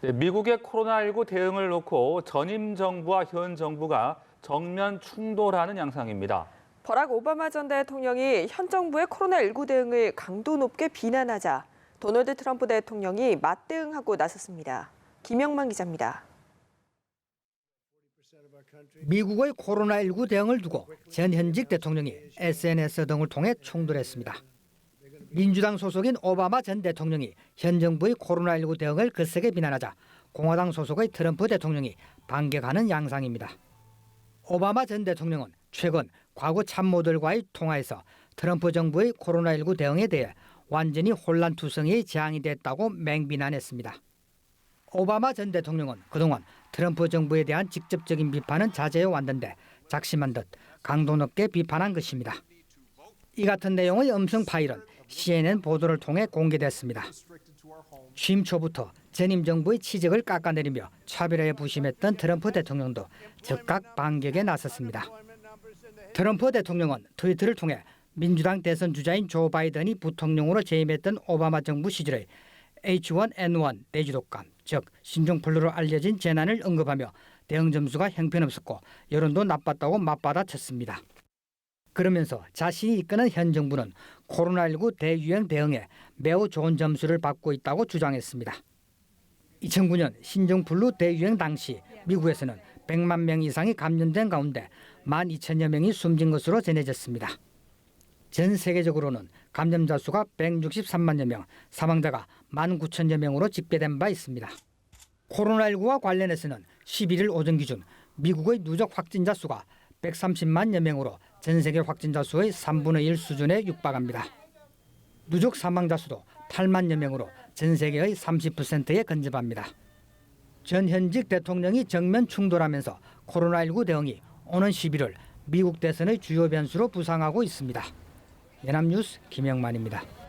네, 미국의 코로나19 대응을 놓고 전임 정부와 현 정부가 정면 충돌하는 양상입니다. 버락 오바마 전 대통령이 현 정부의 코로나19 대응을 강도 높게 비난하자 도널드 트럼프 대통령이 맞대응하고 나섰습니다. 김영만 기자입니다. 미국의 코로나19 대응을 두고 전 현직 대통령이 SNS 등을 통해 충돌했습니다. 민주당 소속인 오바마 전 대통령이 현 정부의 코로나19 대응을 거세게 비난하자 공화당 소속의 트럼프 대통령이 반격하는 양상입니다. 오바마 전 대통령은 최근 과거 참모들과의 통화에서 트럼프 정부의 코로나19 대응에 대해 완전히 혼란투성이의 재앙이 됐다고 맹비난했습니다. 오바마 전 대통령은 그동안 트럼프 정부에 대한 직접적인 비판은 자제해 왔는데 작심한 듯 강도 높게 비판한 것입니다. 이 같은 내용의 음성 파일은 CNN 보도를 통해 공개됐습니다. 취임 초부터 전임 정부의 치적을 깎아내리며 차별화에 부심했던 트럼프 대통령도 즉각 반격에 나섰습니다. 트럼프 대통령은 트위터를 통해 민주당 대선 주자인 조 바이든이 부통령으로 재임했던 오바마 정부 시절의 H1N1 내주독감, 즉 신종플루로 알려진 재난을 언급하며 대응 점수가 형편없었고 여론도 나빴다고 맞받아쳤습니다. 그러면서 자신이 이끄는 현 정부는 코로나19 대유행 대응에 매우 좋은 점수를 받고 있다고 주장했습니다. 2009년 신종플루 대유행 당시 미국에서는 100만 명 이상이 감염된 가운데 12,000여 명이 숨진 것으로 전해졌습니다. 전 세계적으로는 감염자 수가 163만여 명, 사망자가 19,000여 명으로 집계된 바 있습니다. 코로나19와 관련해서는 11일 오전 기준 미국의 누적 확진자 수가 130만여 명으로 전 세계 확진자 수의 3분의 1 수준에 육박합니다. 누적 사망자 수도 8만여 명으로 전 세계의 30%에 근접합니다. 전 현직 대통령이 정면 충돌하면서 코로나19 대응이 오는 11월 미국 대선의 주요 변수로 부상하고 있습니다. 연합뉴스 김영만입니다.